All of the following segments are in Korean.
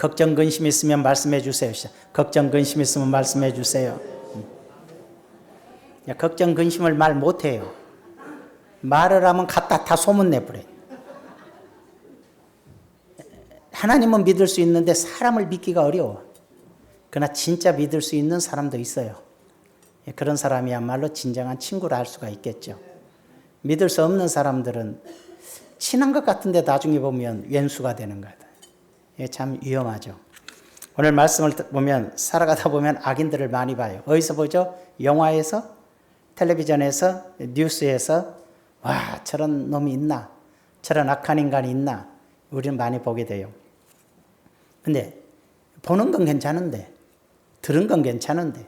걱정 근심 있으면 말씀해 주세요. 걱정 근심 있으면 말씀해 주세요. 걱정 근심을 말 못해요. 말을 하면 갖다 다 소문내버려요. 하나님은 믿을 수 있는데 사람을 믿기가 어려워. 그러나 진짜 믿을 수 있는 사람도 있어요. 그런 사람이야말로 진정한 친구라 할 수가 있겠죠. 믿을 수 없는 사람들은 친한 것 같은데 나중에 보면 왼수가 되는 거다. 참 위험하죠. 오늘 말씀을 보면 살아가다 보면 악인들을 많이 봐요. 어디서 보죠? 영화에서, 텔레비전에서, 뉴스에서 와 저런 놈이 있나? 저런 악한 인간이 있나? 우리는 많이 보게 돼요. 근데 보는 건 괜찮은데 들은 건 괜찮은데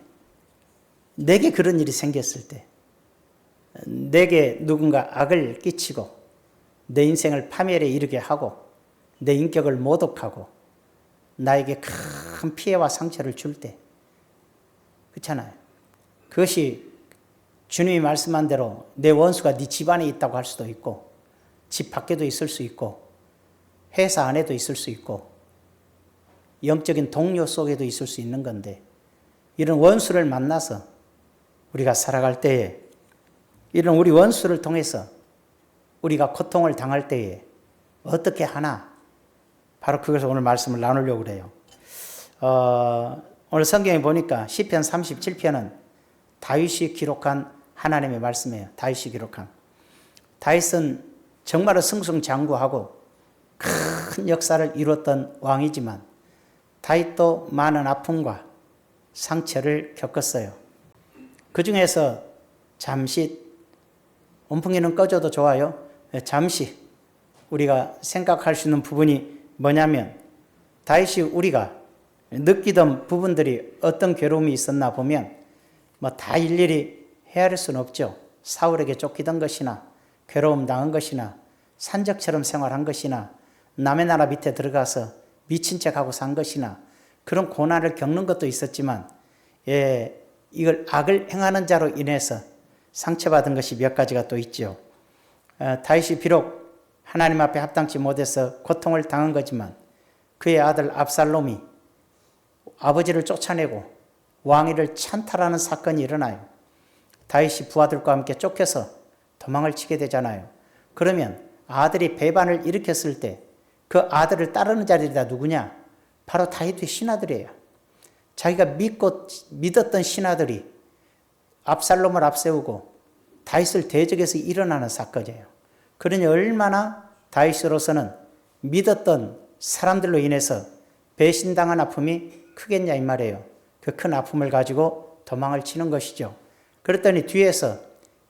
내게 그런 일이 생겼을 때 내게 누군가 악을 끼치고 내 인생을 파멸에 이르게 하고 내 인격을 모독하고 나에게 큰 피해와 상처를 줄 때 그렇잖아요. 그것이 주님이 말씀한 대로 내 원수가 네 집안에 있다고 할 수도 있고 집 밖에도 있을 수 있고 회사 안에도 있을 수 있고 영적인 동료 속에도 있을 수 있는 건데 이런 원수를 만나서 우리가 살아갈 때에 이런 우리 원수를 통해서 우리가 고통을 당할 때에 어떻게 하나 바로 그것을 오늘 말씀을 나누려고 그래요. 오늘 성경에 보니까 시편 37편은 다윗이 기록한 하나님의 말씀이에요. 다윗이 기록한. 다윗은 정말로 승승장구하고 큰 역사를 이루었던 왕이지만 다윗도 많은 아픔과 상처를 겪었어요. 그 중에서 잠시 온풍기는 꺼져도 좋아요. 잠시 우리가 생각할 수 있는 부분이 뭐냐면 다윗이 우리가 느끼던 부분들이 어떤 괴로움이 있었나 보면 뭐 다 일일이 헤아릴 수는 없죠. 사울에게 쫓기던 것이나 괴로움 당한 것이나 산적처럼 생활한 것이나 남의 나라 밑에 들어가서 미친 척하고 산 것이나 그런 고난을 겪는 것도 있었지만 이걸 악을 행하는 자로 인해서 상처받은 것이 몇 가지가 또 있죠. 다윗이 비록 하나님 앞에 합당치 못해서 고통을 당한 거지만 그의 아들 압살롬이 아버지를 쫓아내고 왕위를 찬탈하는 사건이 일어나요. 다윗이 부하들과 함께 쫓겨서 도망을 치게 되잖아요. 그러면 아들이 배반을 일으켰을 때 그 아들을 따르는 자들이 다 누구냐? 바로 다윗의 신하들이에요. 자기가 믿었던 신하들이 압살롬을 앞세우고 다윗을 대적해서 일어나는 사건이에요. 그러니 얼마나 다윗으로서는 믿었던 사람들로 인해서 배신당한 아픔이 크겠냐 이 말이에요. 그 큰 아픔을 가지고 도망을 치는 것이죠. 그랬더니 뒤에서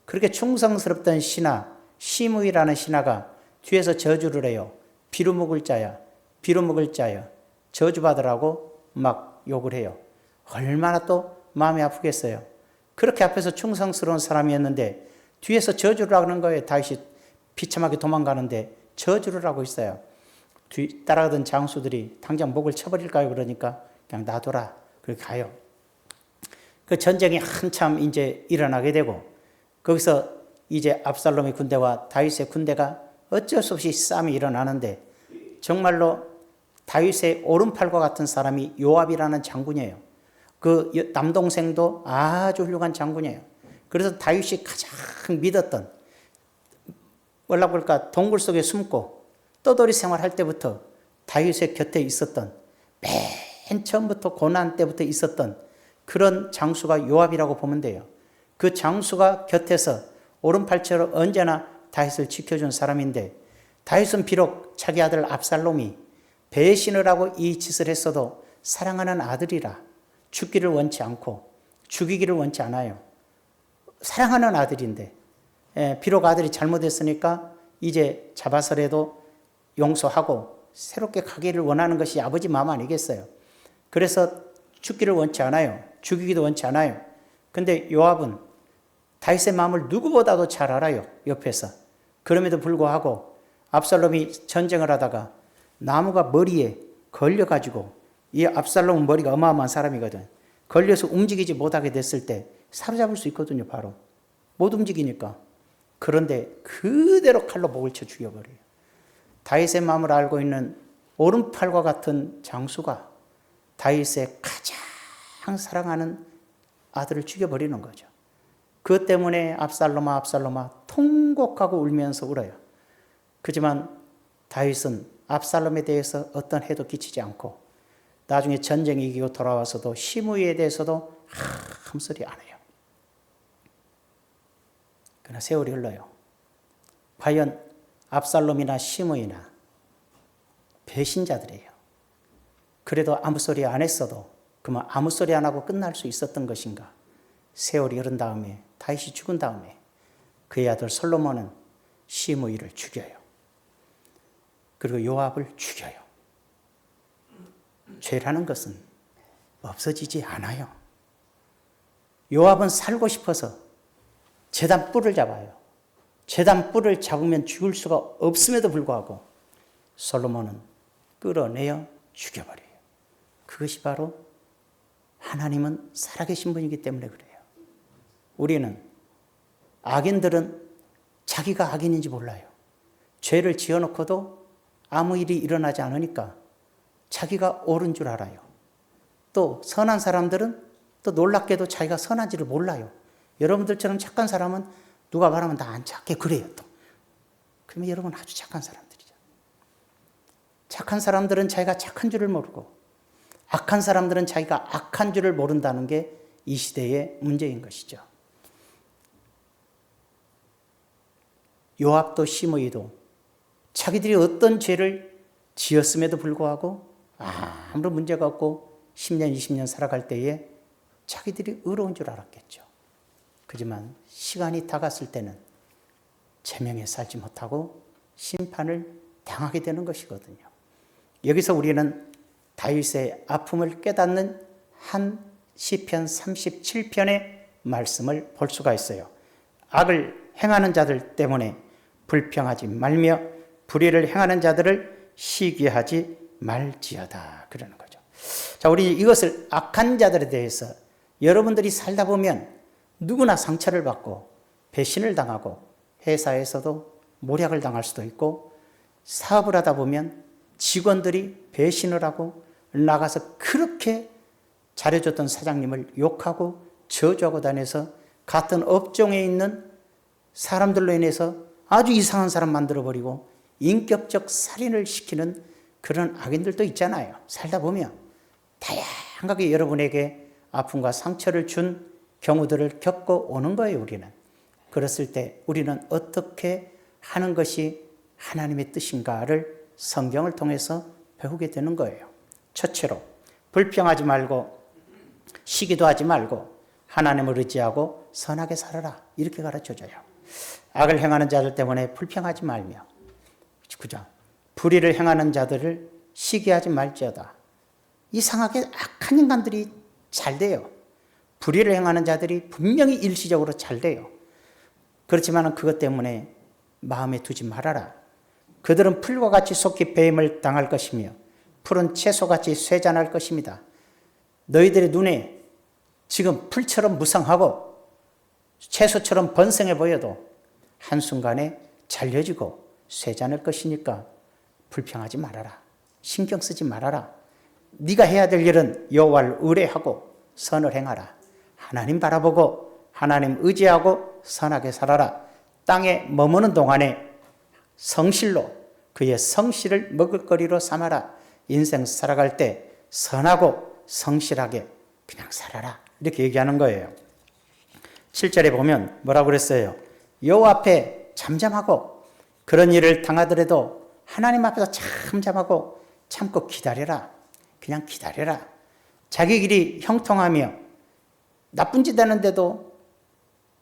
그렇게 충성스럽던 신하 시므이라는 신하가 뒤에서 저주를 해요. 비루묵을 자야, 비루묵을 자야, 저주받으라고 막 욕을 해요. 얼마나 또 마음이 아프겠어요. 그렇게 앞에서 충성스러운 사람이었는데 뒤에서 저주를 하는 거예요. 다윗이 비참하게 도망가는데 저주를 하고 있어요. 따라가던 장수들이 당장 목을 쳐버릴까요? 그러니까 그냥 놔둬라. 그렇게 가요. 그 전쟁이 한참 이제 일어나게 되고 거기서 이제 압살롬의 군대와 다윗의 군대가 어쩔 수 없이 싸움이 일어나는데 정말로 다윗의 오른팔과 같은 사람이 요압이라는 장군이에요. 그 남동생도 아주 훌륭한 장군이에요. 그래서 다윗이 가장 믿었던 뭐라고 할까 동굴 속에 숨고 떠돌이 생활할 때부터 다윗의 곁에 있었던 맨 처음부터 고난 때부터 있었던 그런 장수가 요압이라고 보면 돼요. 그 장수가 곁에서 오른팔처럼 언제나 다윗을 지켜준 사람인데 다윗은 비록 자기 아들 압살롬이 배신을 하고 이 짓을 했어도 사랑하는 아들이라 죽기를 원치 않고 죽이기를 원치 않아요. 사랑하는 아들인데 비록 아들이 잘못했으니까 이제 잡아서라도 용서하고 새롭게 가기를 원하는 것이 아버지 마음 아니겠어요. 그래서 죽기를 원치 않아요. 죽이기도 원치 않아요. 근데 요압은 다윗의 마음을 누구보다도 잘 알아요. 옆에서. 그럼에도 불구하고 압살롬이 전쟁을 하다가 나무가 머리에 걸려가지고 이 압살롬은 머리가 어마어마한 사람이거든. 걸려서 움직이지 못하게 됐을 때 사로잡을 수 있거든요. 바로. 못 움직이니까. 그런데 그대로 칼로 목을 쳐 죽여버려요. 다윗의 마음을 알고 있는 오른팔과 같은 장수가 다윗의 가장 사랑하는 아들을 죽여버리는 거죠. 그것 때문에 압살롬아 압살롬아 통곡하고 울면서 울어요. 그렇지만 다윗은 압살롬에 대해서 어떤 해도 끼치지 않고 나중에 전쟁이 이기고 돌아와서도 시므이에 대해서도 아무 소리 안 해요. 그러나 세월이 흘러요. 과연 압살롬이나 시므이나 배신자들이에요. 그래도 아무 소리 안 했어도 그만 아무 소리 안 하고 끝날 수 있었던 것인가? 세월이 흐른 다음에 다윗이 죽은 다음에 그의 아들 솔로몬은 시므이를 죽여요. 그리고 요압을 죽여요. 죄라는 것은 없어지지 않아요. 요압은 살고 싶어서 제단 뿔을 잡아요. 제단 뿔을 잡으면 죽을 수가 없음에도 불구하고 솔로몬은 끌어내어 죽여버려요. 그것이 바로 하나님은 살아계신 분이기 때문에 그래요. 우리는 악인들은 자기가 악인인지 몰라요. 죄를 지어놓고도 아무 일이 일어나지 않으니까 자기가 옳은 줄 알아요. 또 선한 사람들은 또 놀랍게도 자기가 선한지를 몰라요. 여러분들처럼 착한 사람은 누가 말하면 나 안 착해 그래요. 또 그러면 여러분 아주 착한 사람들이죠. 착한 사람들은 자기가 착한 줄을 모르고 악한 사람들은 자기가 악한 줄을 모른다는 게 이 시대의 문제인 것이죠. 요압도 시므이도 자기들이 어떤 죄를 지었음에도 불구하고 아무런 문제가 없고 10년, 20년 살아갈 때에 자기들이 의로운 줄 알았겠죠. 하지만 시간이 다갔을 때는 제명에 살지 못하고 심판을 당하게 되는 것이거든요. 여기서 우리는 다윗의 아픔을 깨닫는 한 시편 37편의 말씀을 볼 수가 있어요. 악을 행하는 자들 때문에 불평하지 말며 불의를 행하는 자들을 시기하지 말지어다 그러는 거죠. 자, 우리 이것을 악한 자들에 대해서 여러분들이 살다 보면 누구나 상처를 받고 배신을 당하고 회사에서도 모략을 당할 수도 있고 사업을 하다 보면 직원들이 배신을 하고 나가서 그렇게 잘해줬던 사장님을 욕하고 저주하고 다녀서 같은 업종에 있는 사람들로 인해서 아주 이상한 사람 만들어버리고 인격적 살인을 시키는 그런 악인들도 있잖아요. 살다 보면 다양하게 여러분에게 아픔과 상처를 준 경우들을 겪고 오는 거예요. 우리는. 그랬을 때 우리는 어떻게 하는 것이 하나님의 뜻인가를 성경을 통해서 배우게 되는 거예요. 첫째로 불평하지 말고 시기도 하지 말고 하나님을 의지하고 선하게 살아라 이렇게 가르쳐줘요. 악을 행하는 자들 때문에 불평하지 말며 그죠? 불의를 행하는 자들을 시기하지 말지어다. 이상하게 악한 인간들이 잘 돼요. 불의를 행하는 자들이 분명히 일시적으로 잘 돼요. 그렇지만 그것 때문에 마음에 두지 말아라. 그들은 풀과 같이 속히 배임을 당할 것이며 풀은 채소같이 쇠잔할 것입니다. 너희들의 눈에 지금 풀처럼 무성하고 채소처럼 번성해 보여도 한순간에 잘려지고 쇠잔할 것이니까 불평하지 말아라. 신경 쓰지 말아라. 네가 해야 될 일은 여호와를 의뢰하고 선을 행하라. 하나님 바라보고 하나님 의지하고 선하게 살아라. 땅에 머무는 동안에 성실로 그의 성실을 먹을거리로 삼아라. 인생 살아갈 때 선하고 성실하게 그냥 살아라. 이렇게 얘기하는 거예요. 7절에 보면 뭐라고 그랬어요? 여호와 앞에 잠잠하고 그런 일을 당하더라도 하나님 앞에서 잠잠하고 참고 기다려라. 그냥 기다려라. 자기 길이 형통하며 나쁜 짓 하는데도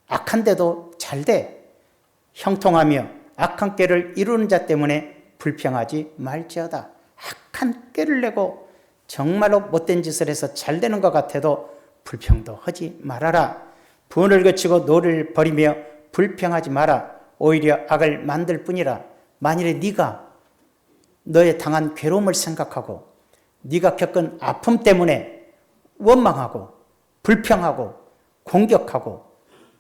악한데도 잘 돼. 형통하며 악한 꾀를 이루는 자 때문에 불평하지 말지어다. 악한 꾀를 내고 정말로 못된 짓을 해서 잘 되는 것 같아도 불평도 하지 말아라. 분을 그치고 노를 버리며 불평하지 마라. 오히려 악을 만들 뿐이라. 만일에 네가 너의 당한 괴로움을 생각하고 네가 겪은 아픔 때문에 원망하고 불평하고 공격하고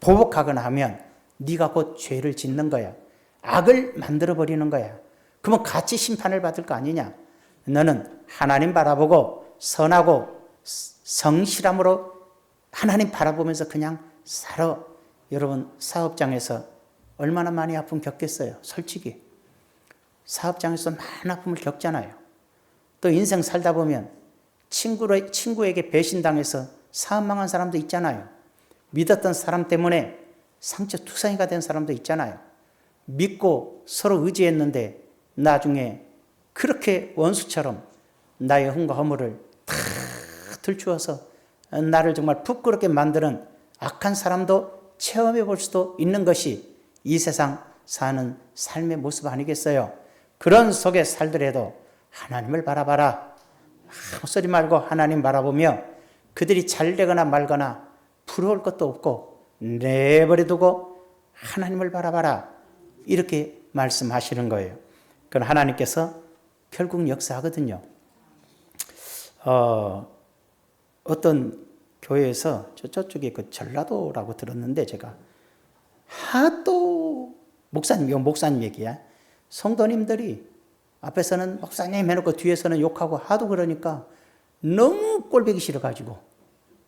보복하거나 하면 네가 곧 죄를 짓는 거야. 악을 만들어버리는 거야. 그러면 같이 심판을 받을 거 아니냐. 너는 하나님 바라보고 선하고 성실함으로 하나님 바라보면서 그냥 살아. 여러분 사업장에서 얼마나 많이 아픔 겪겠어요. 솔직히 사업장에서 많은 아픔을 겪잖아요. 또 인생 살다 보면 친구에게 배신당해서 사업 망한 사람도 있잖아요. 믿었던 사람 때문에 상처투성이가 된 사람도 있잖아요. 믿고 서로 의지했는데 나중에 그렇게 원수처럼 나의 흠과 허물을 다 들추어서 나를 정말 부끄럽게 만드는 악한 사람도 체험해 볼 수도 있는 것이 이 세상 사는 삶의 모습 아니겠어요? 그런 속에 살더라도 하나님을 바라봐라. 아무 소리 말고 하나님 바라보며 그들이 잘 되거나 말거나 부러울 것도 없고 내버려두고 하나님을 바라봐라. 이렇게 말씀하시는 거예요. 그건 하나님께서 결국 역사하거든요. 어떤 교회에서 저쪽에 그 전라도라고 들었는데 제가 하도 목사님 얘기야. 성도님들이 앞에서는 목사님 해놓고 뒤에서는 욕하고 하도 그러니까 너무 꼴보기 싫어가지고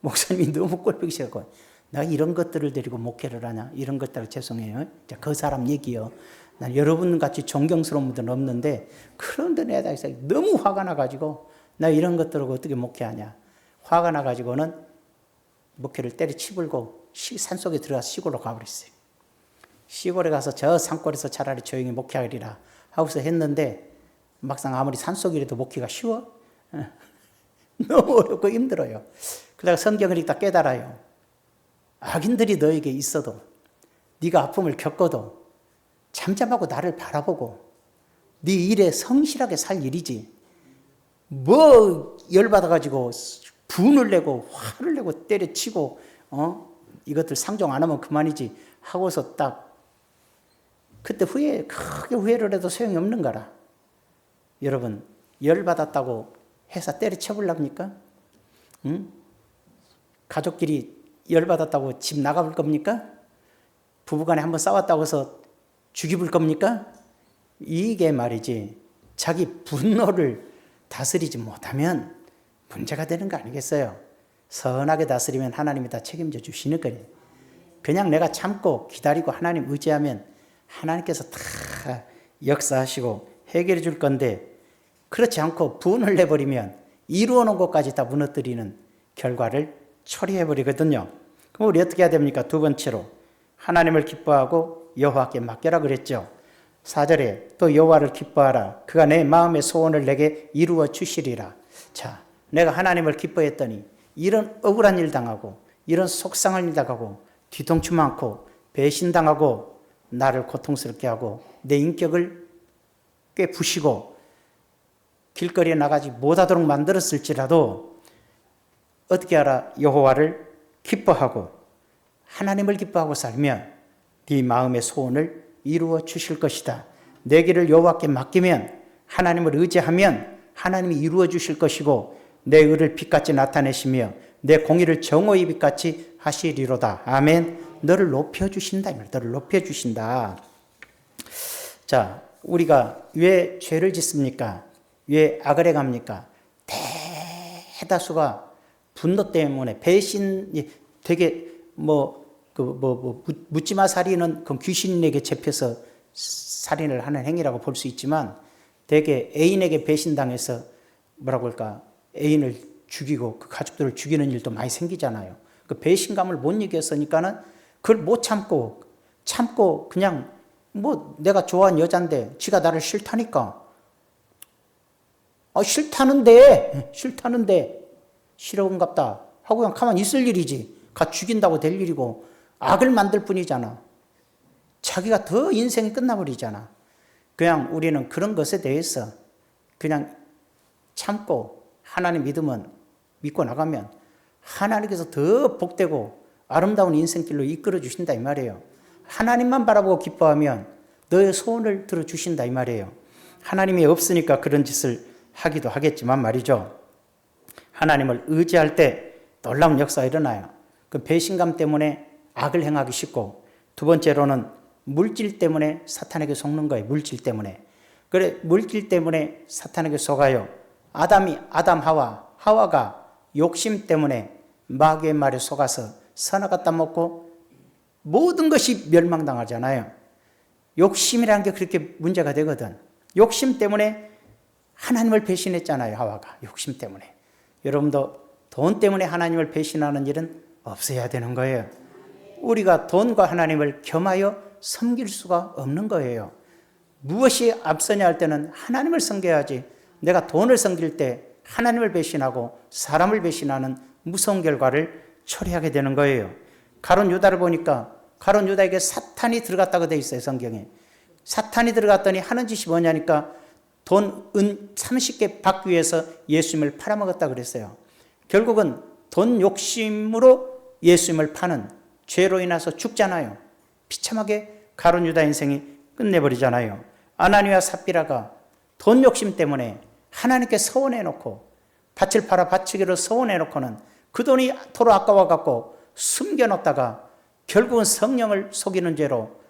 목사님이 너무 꼴보기 싫어가지고 내가 이런 것들을 데리고 목회를 하냐 이런 것들 죄송해요. 그 사람 얘기요. 난 여러분 같이 존경스러운 분들은 없는데 그런데 내가 너무 화가 나가지고 나 이런 것들하고 어떻게 목회하냐. 화가 나가지고는 목회를 때려치불고 산속에 들어가서 시골로 가버렸어요. 시골에 가서 저 산골에서 차라리 조용히 목회하리라 하고서 했는데 막상 아무리 산속이라도 목회가 쉬워? 너무 어렵고 힘들어요. 그러다가 성경을 읽다 깨달아요. 악인들이 너에게 있어도 네가 아픔을 겪어도 잠잠하고 나를 바라보고 네 일에 성실하게 살 일이지 뭐 열받아가지고 분을 내고 화를 내고 때려치고 이것들 상종 안 하면 그만이지 하고서 딱 그때 크게 후회를 해도 소용이 없는 거라. 여러분 열받았다고 회사 때려쳐보려합니까? 응? 가족끼리 열받았다고 집 나가볼 겁니까? 부부간에 한번 싸웠다고 해서 죽이볼 겁니까? 이게 말이지 자기 분노를 다스리지 못하면 문제가 되는 거 아니겠어요? 선하게 다스리면 하나님이 다 책임져 주시는 거예요. 그냥 내가 참고 기다리고 하나님 의지하면 하나님께서 다 역사하시고 해결해 줄 건데 그렇지 않고 분을 내버리면 이루어 놓은 것까지 다 무너뜨리는 결과를 초래해 버리거든요. 그럼 우리 어떻게 해야 됩니까? 두 번째로 하나님을 기뻐하고 여호와께 맡겨라 그랬죠. 4절에 또 여호와를 기뻐하라. 그가 내 마음의 소원을 내게 이루어 주시리라. 자, 내가 하나님을 기뻐했더니 이런 억울한 일 당하고 이런 속상한 일 당하고 뒤통수 많고 배신당하고 나를 고통스럽게 하고 내 인격을 꽤 부시고 길거리에 나가지 못하도록 만들었을지라도 어떻게 하라? 여호와를 기뻐하고 하나님을 기뻐하고 살면 네 마음의 소원을 이루어 주실 것이다. 내 길을 여호와께 맡기면 하나님을 의지하면 하나님이 이루어 주실 것이고 내 의를 빛같이 나타내시며 내 공의를 정오의 빛같이 하시리로다. 아멘. 너를 높여주신다. 너를 높여주신다. 자, 우리가 왜 죄를 짓습니까? 왜 악을 행합니까? 대다수가 분노 때문에 배신, 되게 묻지마 살인은 그 귀신에게 잡혀서 살인을 하는 행위라고 볼 수 있지만 되게 애인에게 배신당해서 뭐라고 할까? 애인을 죽이고 그 가족들을 죽이는 일도 많이 생기잖아요. 그 배신감을 못 이겼으니까는 그걸 못 참고 그냥 내가 좋아하는 여잔데 지가 나를 싫다니까. 싫다는데 싫어온갑다 하고 그냥 가만히 있을 일이지. 가 죽인다고 될 일이고 악을 만들 뿐이잖아. 자기가 더 인생이 끝나버리잖아. 그냥 우리는 그런 것에 대해서 그냥 참고 하나님 믿고 나가면 하나님께서 더 복되고 아름다운 인생길로 이끌어 주신다 이 말이에요. 하나님만 바라보고 기뻐하면 너의 소원을 들어주신다 이 말이에요. 하나님이 없으니까 그런 짓을 하기도 하겠지만 말이죠. 하나님을 의지할 때 놀라운 역사가 일어나요. 그 배신감 때문에 악을 행하기 쉽고 두 번째로는 물질 때문에 사탄에게 속는 거예요. 물질 때문에. 그래 물질 때문에 사탄에게 속아요. 하와가 욕심 때문에 마귀의 말에 속아서 선악과 따먹고 모든 것이 멸망당하잖아요. 욕심이라는 게 그렇게 문제가 되거든. 욕심 때문에 하나님을 배신했잖아요. 하와가 욕심 때문에. 여러분도 돈 때문에 하나님을 배신하는 일은 없어야 되는 거예요. 우리가 돈과 하나님을 겸하여 섬길 수가 없는 거예요. 무엇이 앞서냐 할 때는 하나님을 섬겨야지. 내가 돈을 섬길 때 하나님을 배신하고 사람을 배신하는 무서운 결과를 초래하게 되는 거예요. 가룟 유다를 보니까 가룟 유다에게 사탄이 들어갔다고 되어 있어요. 성경에. 사탄이 들어갔더니 하는 짓이 뭐냐니까 돈, 은 30개 받기 위해서 예수님을 팔아먹었다 그랬어요. 결국은 돈 욕심으로 예수님을 파는 죄로 인해서 죽잖아요. 비참하게 가룟 유다 인생이 끝내버리잖아요. 아나니와 삽비라가 돈 욕심 때문에 하나님께 서원해놓고 밭을 팔아 바치기로 서원해놓고는 그 돈이 도로 아까워갖고 숨겨놓다가 결국은 성령을 속이는 죄로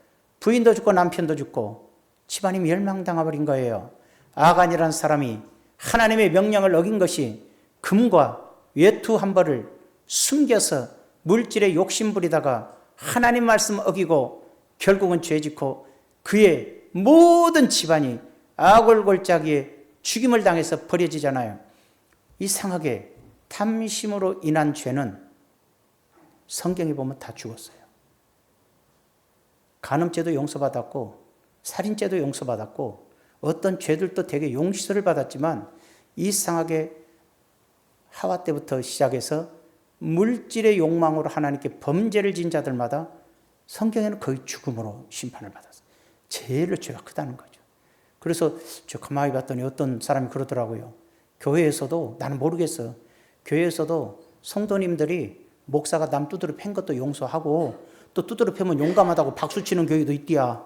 부인도 죽고 남편도 죽고 집안이 멸망당해버린 거예요. 아간이라는 사람이 하나님의 명령을 어긴 것이 금과 외투 한 벌을 숨겨서 물질에 욕심 부리다가 하나님 말씀 어기고 결국은 죄짓고 그의 모든 집안이 아골골짜기에 죽임을 당해서 버려지잖아요. 이상하게 탐심으로 인한 죄는 성경에 보면 다 죽었어요. 간음죄도 용서받았고 살인죄도 용서받았고 어떤 죄들도 되게 용서를 받았지만 이상하게 하와 때부터 시작해서 물질의 욕망으로 하나님께 범죄를 지은 자들마다 성경에는 거의 죽음으로 심판을 받았어요. 제일 죄가 크다는 거죠. 그래서 저 가만히 봤더니 어떤 사람이 그러더라고요. 교회에서도 나는 모르겠어. 교회에서도 성도님들이 목사가 남 두드려 팬 것도 용서하고 또 두드려 패면 용감하다고 박수 치는 교회도 있디야.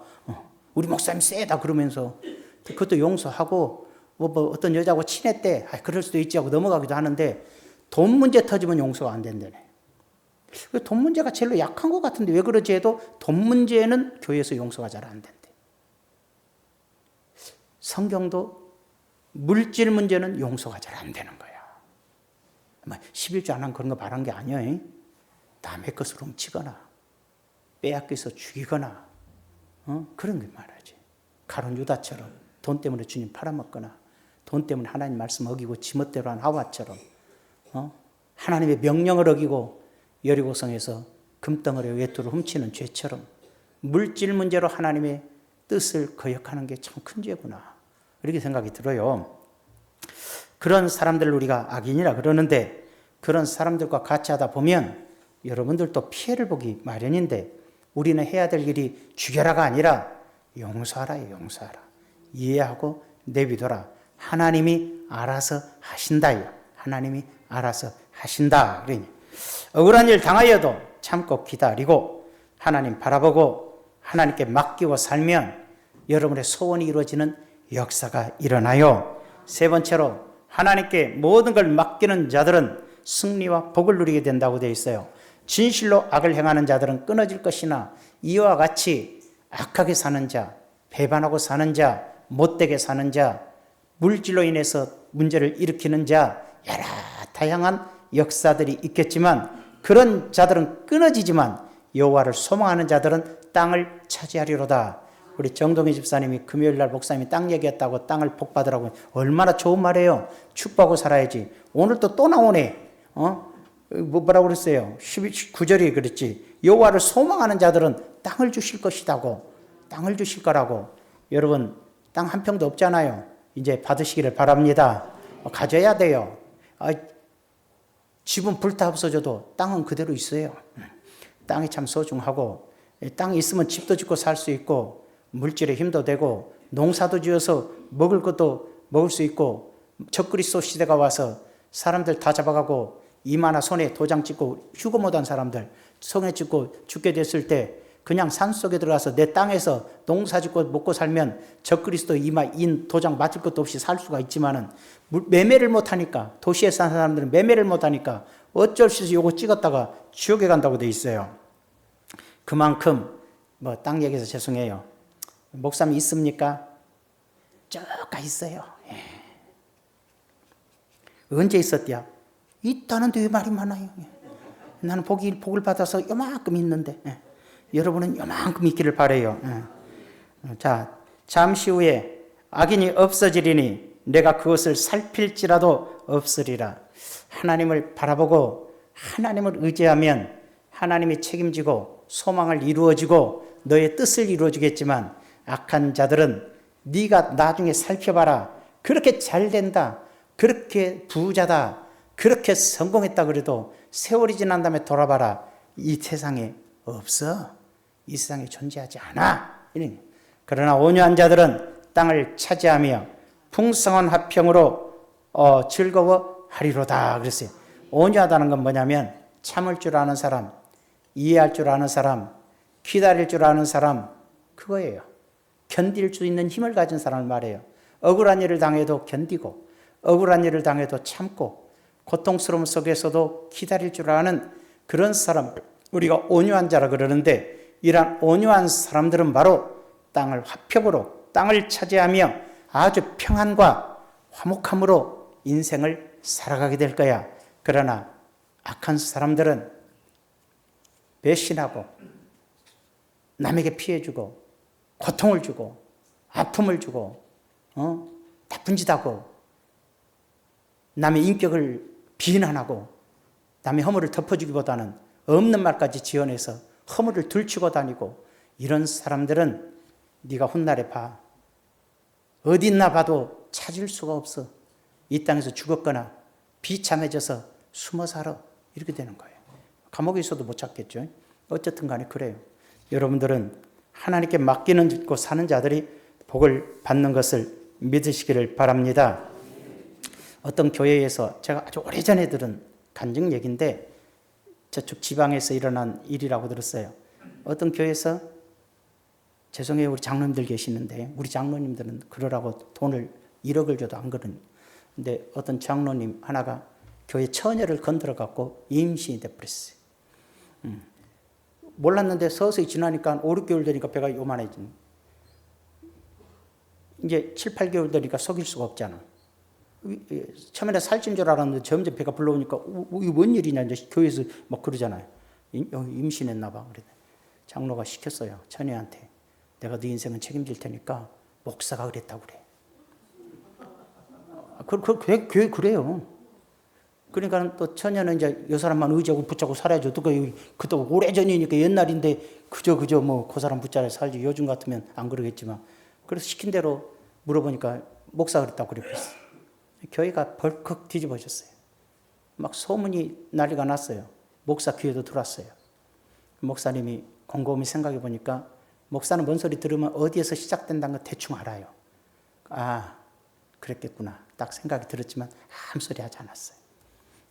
우리 목사님 세다 그러면서 그것도 용서하고 뭐 어떤 여자하고 친했대. 그럴 수도 있지 하고 넘어가기도 하는데 돈 문제 터지면 용서가 안 된다네. 돈 문제가 제일 약한 것 같은데 왜 그러지 해도 돈 문제는 교회에서 용서가 잘 안 된대. 성경도 물질 문제는 용서가 잘 안 되는 거야. 11조 안 한 그런 거 바란 게 아니야. 남의 것을 훔치거나 빼앗겨서 죽이거나 그런 게 말하지. 가룟 유다처럼 돈 때문에 주님 팔아먹거나 돈 때문에 하나님 말씀 어기고 지멋대로 한 하와처럼 하나님의 명령을 어기고 여리고성에서 금덩어리 외투를 훔치는 죄처럼 물질 문제로 하나님의 뜻을 거역하는 게 참 큰 죄구나 이렇게 생각이 들어요. 그런 사람들을 우리가 악인이라 그러는데 그런 사람들과 같이 하다 보면 여러분들도 피해를 보기 마련인데 우리는 해야 될 일이 죽여라가 아니라 용서하라, 용서하라. 이해하고 내비둬라. 하나님이 알아서 하신다. 하나님이 알아서 하신다. 그러니 억울한 일 당하여도 참고 기다리고 하나님 바라보고 하나님께 맡기고 살면 여러분의 소원이 이루어지는 역사가 일어나요. 세 번째로 하나님께 모든 걸 맡기는 자들은 승리와 복을 누리게 된다고 되어 있어요. 진실로 악을 행하는 자들은 끊어질 것이나 이와 같이 악하게 사는 자, 배반하고 사는 자, 못되게 사는 자, 물질로 인해서 문제를 일으키는 자, 여러 다양한 역사들이 있겠지만 그런 자들은 끊어지지만 여호와를 소망하는 자들은 땅을 차지하리로다. 우리 정동희 집사님이 금요일날 목사님이 땅 얘기했다고 땅을 복받으라고 얼마나 좋은 말이에요. 축복하고 살아야지. 오늘 또 나오네. 뭐라고 그랬어요? 19절이 그랬지. 여호와를 소망하는 자들은 땅을 주실 것이다고. 땅을 주실 거라고. 여러분 땅 한 평도 없잖아요. 이제 받으시기를 바랍니다. 가져야 돼요. 집은 불타 없어져도 땅은 그대로 있어요. 땅이 참 소중하고 땅이 있으면 집도 짓고 살 수 있고 물질에 힘도 되고 농사도 지어서 먹을 것도 먹을 수 있고 적그리스도 시대가 와서 사람들 다 잡아가고 이마나 손에 도장 찍고 휴거 못한 사람들 성에 찍고 죽게 됐을 때 그냥 산속에 들어가서 내 땅에서 농사 짓고 먹고 살면 적그리스도 이마 인 도장 맞을 것도 없이 살 수가 있지만은 매매를 못하니까 도시에 사는 사람들은 매매를 못하니까 어쩔 수 없이 요거 찍었다가 지옥에 간다고 돼 있어요. 그만큼 땅 얘기해서 죄송해요. 목사님 있습니까? 쭉 가 있어요. 언제 있었대야? 있다는데 왜 말이 많아요? 나는 복을 받아서 요만큼 있는데 여러분은 요만큼 있기를 바라요. 자, 잠시 후에 악인이 없어지리니 내가 그것을 살필지라도 없으리라. 하나님을 바라보고 하나님을 의지하면 하나님이 책임지고 소망을 이루어지고 너의 뜻을 이루어주겠지만, 악한 자들은 네가 나중에 살펴봐라, 그렇게 잘 된다, 그렇게 부자다, 그렇게 성공했다 그래도 세월이 지난 다음에 돌아봐라, 이 세상에 없어. 이 세상에 존재하지 않아. 그러나 온유한 자들은 땅을 차지하며 풍성한 화평으로 즐거워하리로다 그랬어요. 온유하다는 건 뭐냐면 참을 줄 아는 사람, 이해할 줄 아는 사람, 기다릴 줄 아는 사람, 그거예요. 견딜 수 있는 힘을 가진 사람을 말해요. 억울한 일을 당해도 견디고, 억울한 일을 당해도 참고, 고통스러움 속에서도 기다릴 줄 아는 그런 사람, 우리가 온유한 자라 그러는데, 이러한 온유한 사람들은 바로 땅을 화평으로, 땅을 차지하며 아주 평안과 화목함으로 인생을 살아가게 될 거야. 그러나 악한 사람들은 배신하고 남에게 피해 주고 고통을 주고 아픔을 주고 나쁜 짓 하고 남의 인격을 비난하고 남의 허물을 덮어주기보다는 없는 말까지 지어내서 허물을 들추고 다니고, 이런 사람들은 네가 훗날에 봐. 어디 있나 봐도 찾을 수가 없어. 이 땅에서 죽었거나 비참해져서 숨어 살아. 이렇게 되는 거예요. 감옥에 있어도 못 찾겠죠. 어쨌든 간에 그래요. 여러분들은 하나님께 맡기는 사는 자들이 복을 받는 것을 믿으시기를 바랍니다. 어떤 교회에서 제가 아주 오래전에 들은 간증 얘기인데, 저쪽 지방에서 일어난 일이라고 들었어요. 어떤 교회에서, 죄송해요, 우리 장로님들 계시는데 우리 장로님들은 그러라고 돈을 1억을 줘도 안 그러니. 근데 어떤 장로님 하나가 교회 처녀를 건드려 갖고 임신이 돼버렸어요. 몰랐는데 서서히 지나니까 5, 6개월 되니까 배가 요만해진. 이제 7, 8개월 되니까 속일 수가 없잖아. 처음에는 살찐 줄 알았는데 점점 배가 불러오니까 이게 뭔 일이냐, 이제 교회에서 막 그러잖아요. 임신했나 봐. 그래. 장로가 시켰어요. 처녀한테. 내가 네 인생은 책임질 테니까 목사가 그랬다고 그래. 그래요. 그러니까 또 처녀는 이제 이 사람만 의지하고 붙잡고 살아야죠. 또 그것도 오래전이니까 옛날인데 그저 뭐 그 사람 붙잡아 살지. 요즘 같으면 안 그러겠지만. 그래서 시킨 대로 물어보니까 목사가 그랬다고 그랬어요. 교회가 벌컥 뒤집어졌어요. 막 소문이 난리가 났어요. 목사 귀에도 들어왔어요. 목사님이 곰곰이 생각해 보니까, 목사는 뭔 소리 들으면 어디에서 시작된다는 거 대충 알아요. 아, 그랬겠구나. 딱 생각이 들었지만 아무 소리 하지 않았어요.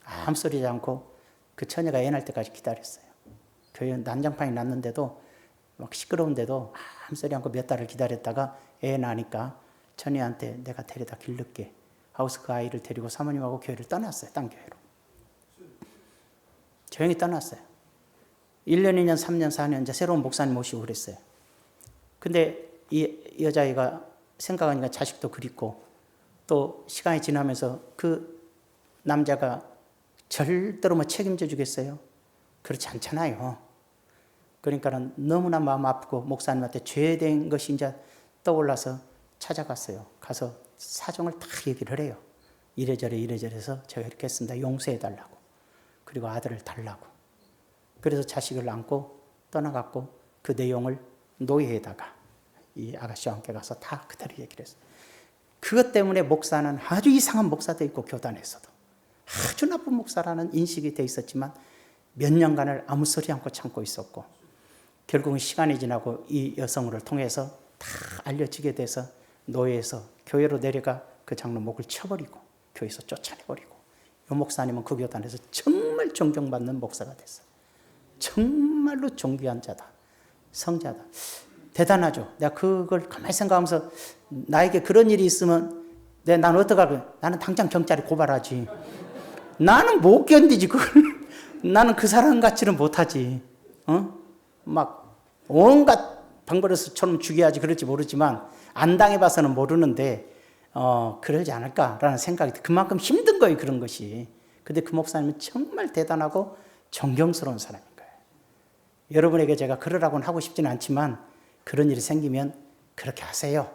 아무 소리 하지 않고 그 처녀가 애 날 때까지 기다렸어요. 교회 난장판이 났는데도, 막 시끄러운데도 아무 소리 않고 몇 달을 기다렸다가 애 나니까 처녀한테 내가 데려다 길를게 하고서 그 아이를 데리고 사모님하고 교회를 떠났어요. 딴 교회로. 조용히 떠났어요. 1년, 2년, 3년, 4년 이제 새로운 목사님 모시고 그랬어요. 근데 이 여자애가 생각하니까 자식도 그립고, 또 시간이 지나면서 그 남자가 절대로 뭐 책임져 주겠어요? 그렇지 않잖아요. 그러니까는 너무나 마음 아프고 목사님한테 죄된 것이 이제 떠올라서 찾아갔어요. 가서 사정을 다 얘기를 해요. 이래저래 해서 제가 이렇게 했습니다. 용서해 달라고. 그리고 아들을 달라고. 그래서 자식을 안고 떠나갔고, 그 내용을 노예에다가 이 아가씨와 함께 가서 다 그대로 얘기를 했어요. 그것 때문에 목사는 아주 이상한 목사도 있고, 교단에서도 아주 나쁜 목사라는 인식이 돼 있었지만 몇 년간을 아무 소리 않고 참고 있었고, 결국은 시간이 지나고 이 여성을 통해서 다 알려지게 돼서 노예에서 교회로 내려가 그 장로 목을 쳐버리고 교회에서 쫓아내버리고, 이 목사님은 그 교단에서 정말 존경받는 목사가 됐어요. 정말로 존귀한 자다. 성자다. 대단하죠. 내가 그걸 가만히 생각하면서, 나에게 그런 일이 있으면 나는 어떡할까? 나는 당장 경찰에 고발하지. 나는 못 견디지 그걸. 나는 그 사람 같지는 못하지. 막 온갖 방버릇처럼 죽여야지 그럴지 모르지만, 안 당해봐서는 모르는데 그러지 않을까라는 생각이 그만큼 힘든 거예요, 그런 것이. 근데 그 목사님은 정말 대단하고 존경스러운 사람인 거예요. 여러분에게 제가 그러라고는 하고 싶지는 않지만 그런 일이 생기면 그렇게 하세요.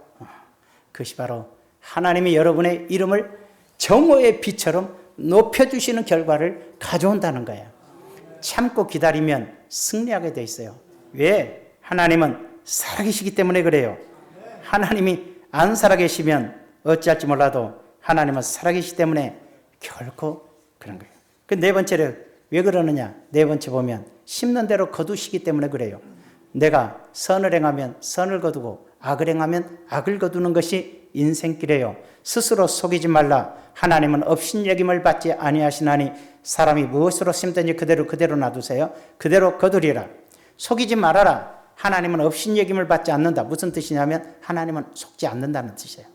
그것이 바로 하나님이 여러분의 이름을 정오의 빛처럼 높여주시는 결과를 가져온다는 거예요. 참고 기다리면 승리하게 돼 있어요. 왜? 하나님은 살아계시기 때문에 그래요. 하나님이 안 살아계시면 어찌할지 몰라도 하나님은 살아계시기 때문에 결코 그런 거예요. 그 네 번째로 왜 그러느냐? 네 번째 보면 심는 대로 거두시기 때문에 그래요. 내가 선을 행하면 선을 거두고 악을 행하면 악을 거두는 것이 인생길이에요. 스스로 속이지 말라. 하나님은 업신여김을 받지 아니하시나니 사람이 무엇으로 심든지 그대로 놔두세요. 그대로 거두리라. 속이지 말아라. 하나님은 업신여김을 받지 않는다. 무슨 뜻이냐면 하나님은 속지 않는다는 뜻이에요.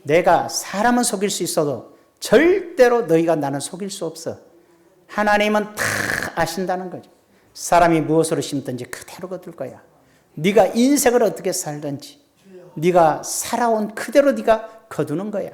내가 사람은 속일 수 있어도 절대로 너희가 나는 속일 수 없어. 하나님은 다 아신다는 거죠. 사람이 무엇으로 심든지 그대로 거둘 거야. 네가 인생을 어떻게 살든지 네가 살아온 그대로 네가 거두는 거야.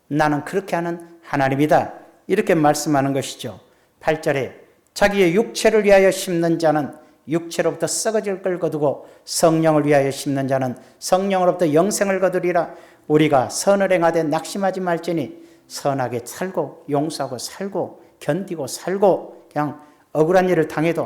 나는 그렇게 하는 하나님이다. 이렇게 말씀하는 것이죠. 8절에 자기의 육체를 위하여 심는 자는 육체로부터 썩어질 걸 거두고 성령을 위하여 심는 자는 성령으로부터 영생을 거두리라. 우리가 선을 행하되 낙심하지 말지니 선하게 살고 용서하고 살고 견디고 살고 그냥 억울한 일을 당해도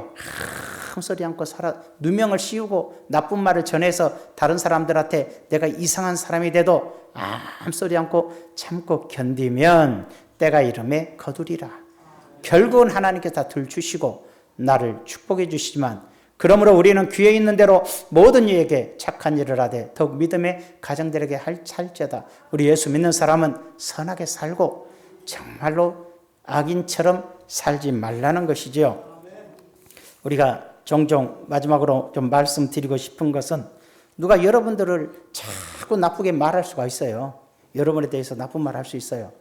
아무 소리 않고 살아 누명을 씌우고 나쁜 말을 전해서 다른 사람들한테 내가 이상한 사람이 돼도 아무 소리 않고 참고 견디면 때가 이름에 거두리라. 결국은 하나님께서 다 들주시고 나를 축복해 주시지만 그러므로 우리는 귀에 있는 대로 모든 이에게 착한 일을 하되 더욱 믿음의 가정들에게 할지어다. 우리 예수 믿는 사람은 선하게 살고 정말로 악인처럼 살지 말라는 것이죠. 우리가 종종 마지막으로 좀 말씀드리고 싶은 것은 누가 여러분들을 자꾸 나쁘게 말할 수가 있어요. 여러분에 대해서 나쁜 말 할 수 있어요.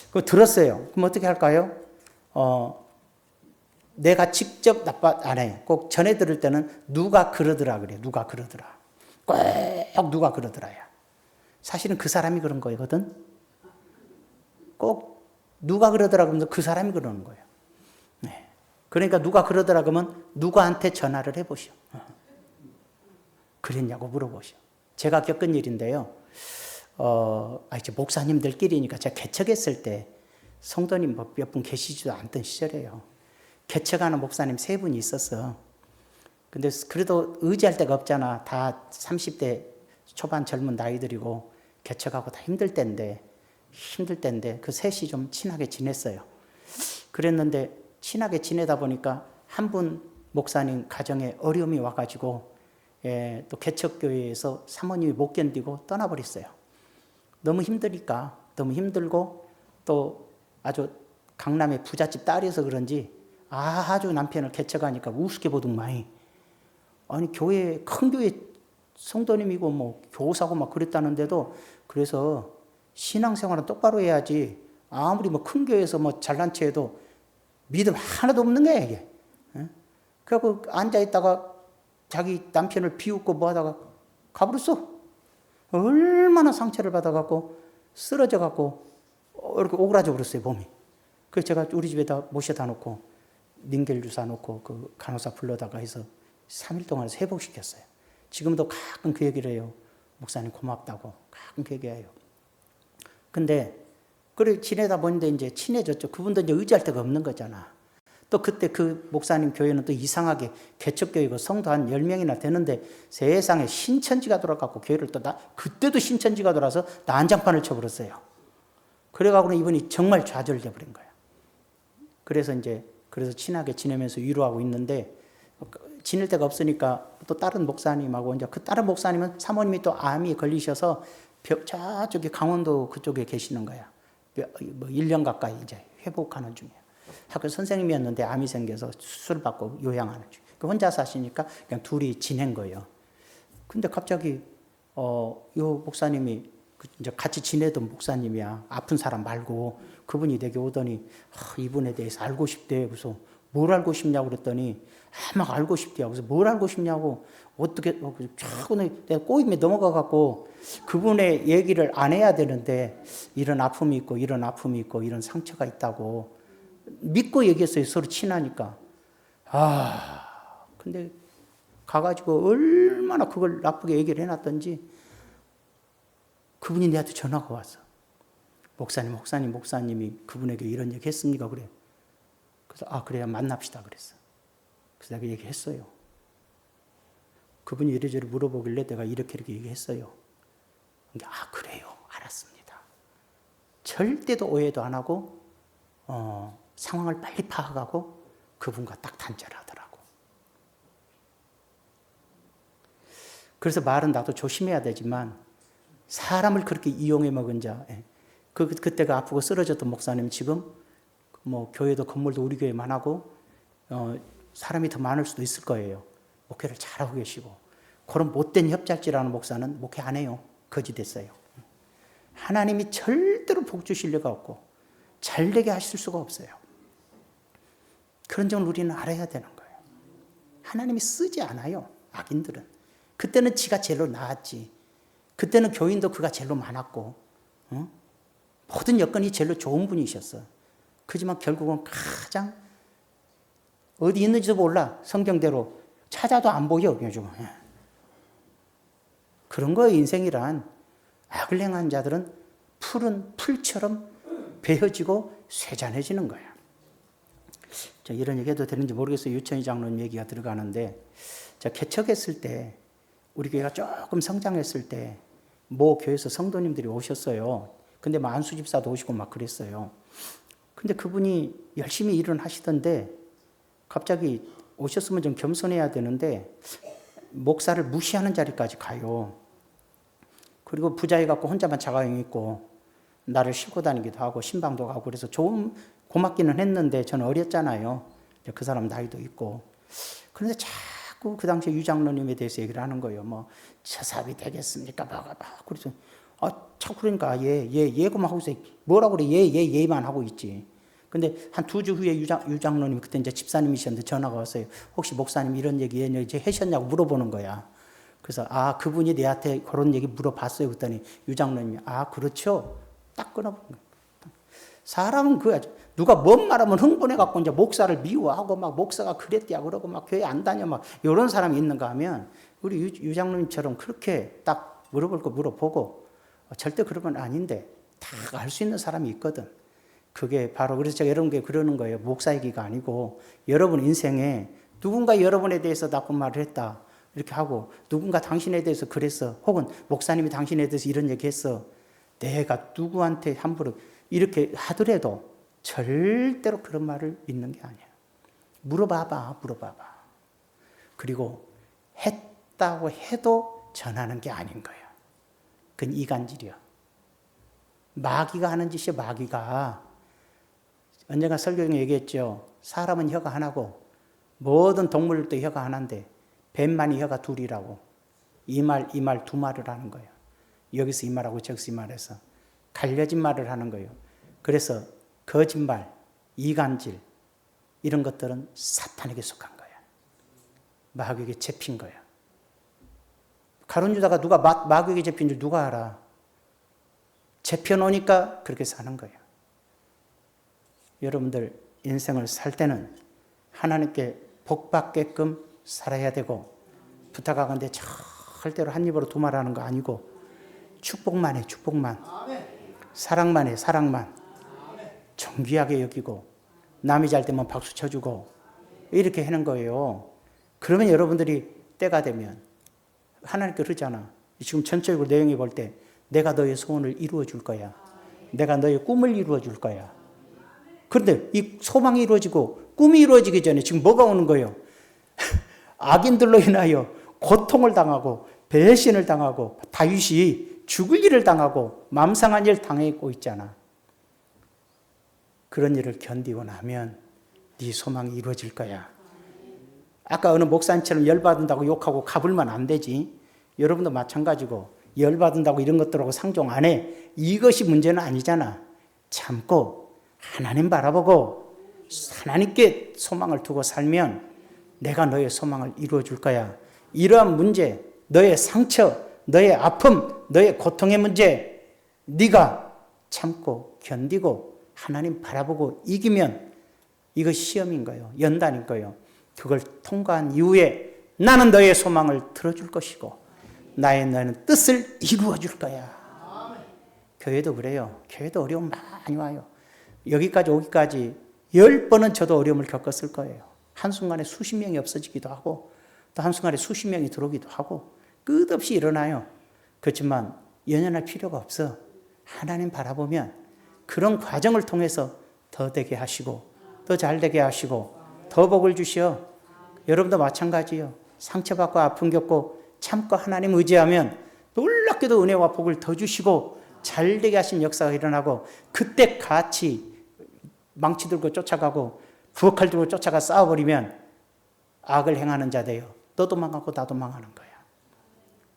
그거 들었어요. 그럼 어떻게 할까요? 내가 직접 나빠 안 해. 꼭 전해 들을 때는 누가 그러더라 그래. 누가 그러더라. 꼭 누가 그러더라야. 사실은 그 사람이 그런 거거든. 꼭 누가 그러더라 그러면 그 사람이 그러는 거예요. 네. 그러니까 누가 그러더라 그러면 누구한테 전화를 해보시오. 그랬냐고 물어보시오. 제가 겪은 일인데요. 이제 목사님들끼리니까 제가 개척했을 때 성도님 몇 분 계시지도 않던 시절이에요. 개척하는 목사님 3분이 있었어. 근데 그래도 의지할 데가 없잖아. 다 30대 초반 젊은 나이들이고 개척하고 다 힘들 때인데 그 셋이 좀 친하게 지냈어요. 그랬는데 친하게 지내다 보니까 한 분 목사님 가정에 어려움이 와가지고 또 개척교회에서 사모님이 못 견디고 떠나버렸어요. 너무 힘드니까 너무 힘들고 또 아주 강남의 부잣집 딸이어서 그런지 아주 남편을 개척하니까 우습게 보더만. 아니 큰 교회 성도님이고 뭐 교사고 막 그랬다는데도 그래서 신앙생활은 똑바로 해야지. 아무리 뭐 큰 교회에서 뭐 잘난 체해도 믿음 하나도 없는 거야 이게. 그래갖고 앉아 있다가 자기 남편을 비웃고 뭐 하다가 가버렸어. 얼마나 상처를 받아갖고 쓰러져갖고 이렇게 오그라져 버렸어요 몸이. 그래서 제가 우리 집에다 모셔다 놓고 링겔 주사 놓고 그 간호사 불러다가 해서 3일 동안 회복시켰어요. 지금도 가끔 그 얘기를 해요. 목사님 고맙다고 가끔 그 얘기해요. 근데 그래 지내다 보는데 이제 친해졌죠. 그분도 이제 의지할 데가 없는 거잖아. 또 그때 그 목사님 교회는 또 이상하게 개척교회고 성도 한 10명이나 되는데 세상에 신천지가 돌아가고 교회를 또 그때도 신천지가 돌아서 난장판을 쳐버렸어요. 그래가지고 이분이 정말 좌절돼 버린 거야. 그래서 친하게 지내면서 위로하고 있는데 지낼 데가 없으니까 또 다른 목사님하고 이제 그 다른 목사님은 사모님이 또 암이 걸리셔서 저쪽에 강원도 그쪽에 계시는 거야. 뭐 1년 가까이 이제 회복하는 중이야. 학교 선생님이었는데 암이 생겨서 수술 받고 요양하는 중. 혼자 사시니까 그냥 둘이 지낸 거예요. 근데 갑자기 요 목사님이 이제 같이 지내던 목사님이야. 아픈 사람 말고 그분이 내게 오더니 이분에 대해서 알고 싶대. 그래서 뭘 알고 싶냐고 그랬더니 막 알고 싶대요. 그래서 뭘 알고 싶냐고 어떻게 자꾸 내가 꼬임에 넘어가갖고 그분의 얘기를 안 해야 되는데 이런 아픔이 있고 이런 아픔이 있고 이런 상처가 있다고 믿고 얘기했어요. 서로 친하니까. 근데 가가지고 얼마나 그걸 나쁘게 얘기를 해놨던지 그분이 내한테 전화가 왔어. 목사님이 그분에게 이런 얘기 했습니까? 그래. 그래서 그래야 만납시다 그랬어. 그래서 내가 얘기했어요. 그분이 이래저래 물어보길래 내가 이렇게 얘기했어요. 그래요. 알았습니다. 절대도 오해도 안 하고 상황을 빨리 파악하고 그분과 딱 단절하더라고. 그래서 말은 나도 조심해야 되지만 사람을 그렇게 이용해 먹은 자, 그때가 아프고 쓰러졌던 목사님 지금 뭐 교회도 건물도 우리 교회만 하고 사람이 더 많을 수도 있을 거예요. 목회를 잘하고 계시고 그런 못된 협작질하는 목사는 목회 안 해요. 거짓됐어요. 하나님이 절대로 복 주실 리가 없고 잘되게 하실 수가 없어요. 그런 점을 우리는 알아야 되는 거예요. 하나님이 쓰지 않아요. 악인들은. 그때는 지가 제일로 나았지. 그때는 교인도 그가 제일로 많았고 모든 여건이 제일로 좋은 분이셨어. 그지만 결국은 가장 어디 있는지도 몰라. 성경대로 찾아도 안 보여. 요즘. 그런 거예요. 인생이란. 악을 행한 자들은 푸른 풀처럼 베어지고 쇠잔해지는 거야. 이런 얘기 해도 되는지 모르겠어요. 유천희 장로님 얘기가 들어가는데 개척했을 때 우리 교회가 조금 성장했을 때 모 교회에서 성도님들이 오셨어요. 근데 안수 집사도 오시고 막 그랬어요. 근데 그분이 열심히 일은 하시던데 갑자기 오셨으면 좀 겸손해야 되는데 목사를 무시하는 자리까지 가요. 그리고 부자해 갖고 혼자만 자가용 있고 나를 싣고 다니기도 하고 신방도 가고 그래서 좀 고맙기는 했는데 저는 어렸잖아요. 그 사람 나이도 있고. 그런데 자꾸 그 당시에 유장로님에 대해서 얘기를 하는 거예요. 뭐 처사비 되겠습니까? 그래서 자꾸 그러니까 예고만 하고 있어. 뭐라고 그래? 예만 하고 있지. 근데 한 2주 후에 유장로님 그때 이제 집사님이셨는데 전화가 왔어요. 혹시 목사님 이런 얘기 하셨냐고 물어보는 거야. 그래서 그분이 내한테 그런 얘기 물어봤어요. 그랬더니 유장로님이 그렇죠. 딱 끊어버린 거야. 사람은 누가 뭔 말하면 흥분해갖고 이제 목사를 미워하고 막 목사가 그랬대야 그러고 막 교회 안 다녀 막 이런 사람이 있는가 하면 우리 유장로님처럼 그렇게 딱 물어볼 거 물어보고 절대 그런 건 아닌데 다 알 수 있는 사람이 있거든. 그게 바로 그래서 제가 여러분께 그러는 거예요. 목사 얘기가 아니고 여러분 인생에 누군가 여러분에 대해서 나쁜 말을 했다 이렇게 하고 누군가 당신에 대해서 그랬어 혹은 목사님이 당신에 대해서 이런 얘기했어. 내가 누구한테 함부로 이렇게 하더라도 절대로 그런 말을 믿는 게 아니야. 물어봐봐. 그리고 했다고 해도 전하는 게 아닌 거야. 그건 이간질이야. 마귀가 하는 짓이야. 마귀가. 언젠가 설교에 얘기했죠. 사람은 혀가 하나고 모든 동물들도 혀가 하나인데 뱀만이 혀가 둘이라고. 이 말 2말을 하는 거예요. 여기서 이 말하고 저기서 이 말해서 갈려진 말을 하는 거예요. 그래서 거짓말, 이간질 이런 것들은 사탄에게 속한 거야. 마귀에게 잡힌 거야. 가룟 유다가 누가 마귀에게 잡힌 줄 누가 알아? 잡혀놓으니까 그렇게 사는 거야. 여러분들 인생을 살 때는 하나님께 복 받게끔 살아야 되고 부탁하건대 절대로 한 입으로 두말하는 거 아니고 축복만 해. 축복만. 사랑만 해. 사랑만. 존귀하게 여기고 남이 잘 되면 박수 쳐주고 이렇게 하는 거예요. 그러면 여러분들이 때가 되면 하나님께 그러잖아. 지금 전적으로 내용에 볼 때 내가 너의 소원을 이루어 줄 거야. 내가 너의 꿈을 이루어 줄 거야. 그런데 이 소망이 이루어지고 꿈이 이루어지기 전에 지금 뭐가 오는 거예요? 악인들로 인하여 고통을 당하고 배신을 당하고 다윗이 죽을 일을 당하고 맘상한 일을 당하고 있잖아. 그런 일을 견디고 나면 네 소망이 이루어질 거야. 아까 어느 목사님처럼 열받는다고 욕하고 가불면 안 되지. 여러분도 마찬가지고 열받는다고 이런 것들하고 상종 안 해. 이것이 문제는 아니잖아. 참고 하나님 바라보고 하나님께 소망을 두고 살면 내가 너의 소망을 이루어 줄 거야. 이러한 문제, 너의 상처, 너의 아픔, 너의 고통의 문제 네가 참고 견디고 하나님 바라보고 이기면 이거 시험인 거예요. 연단인 거예요. 그걸 통과한 이후에 나는 너의 소망을 들어줄 것이고 너는 뜻을 이루어 줄 거야. 교회도 그래요. 교회도 어려움 많이 와요. 여기까지 오기까지 10번은 저도 어려움을 겪었을 거예요. 한순간에 수십 명이 없어지기도 하고 또 한순간에 수십 명이 들어오기도 하고 끝없이 일어나요. 그렇지만 연연할 필요가 없어. 하나님 바라보면 그런 과정을 통해서 더 되게 하시고 더 잘되게 하시고 더 복을 주시어. 여러분도 마찬가지요. 상처받고 아픔 겪고 참고 하나님 의지하면 놀랍게도 은혜와 복을 더 주시고 잘되게 하신 역사가 일어나고 그때 같이 망치 들고 쫓아가고 부엌칼 들고 쫓아가 싸워버리면 악을 행하는 자대요. 너도 망하고 나도 망하는 거야.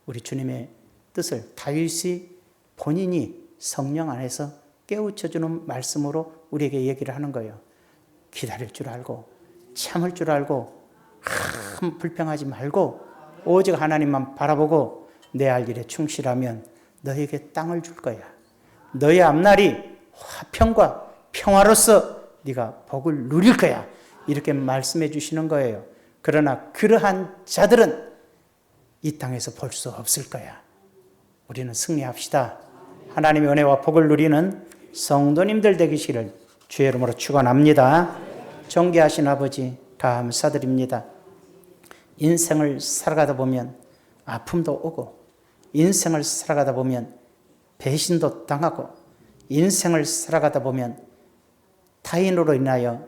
우리 주님의 뜻을 다윗이 본인이 성령 안에서 깨우쳐주는 말씀으로 우리에게 얘기를 하는 거예요. 기다릴 줄 알고 참을 줄 알고 불평하지 말고 오직 하나님만 바라보고 내 할 일에 충실하면 너에게 땅을 줄 거야. 너의 앞날이 화평과 평화로서 네가 복을 누릴 거야. 이렇게 말씀해 주시는 거예요. 그러나 그러한 자들은 이 땅에서 볼 수 없을 거야. 우리는 승리합시다. 하나님의 은혜와 복을 누리는 성도님들 되기를 주의 이름으로 축원합니다. 존귀하신 아버지 감사드립니다. 인생을 살아가다 보면 아픔도 오고 인생을 살아가다 보면 배신도 당하고 인생을 살아가다 보면 타인으로 인하여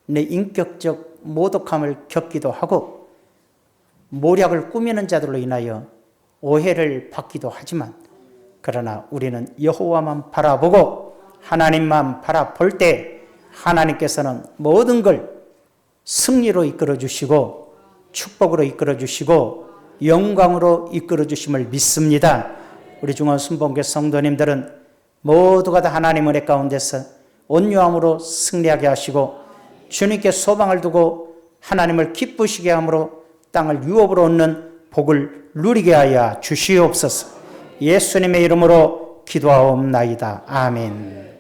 내 인격적 모독함을 겪기도 하고 모략을 꾸미는 자들로 인하여 오해를 받기도 하지만 그러나 우리는 여호와만 바라보고 하나님만 바라볼 때 하나님께서는 모든 걸 승리로 이끌어 주시고 축복으로 이끌어 주시고 영광으로 이끌어 주심을 믿습니다. 우리 중원 순복음교회 성도님들은 모두가 다 하나님 은혜 가운데서 온유함으로 승리하게 하시고 주님께 소망을 두고 하나님을 기쁘시게 함으로 땅을 유업으로 얻는 복을 누리게 하여 주시옵소서. 예수님의 이름으로 기도하옵나이다. 아멘.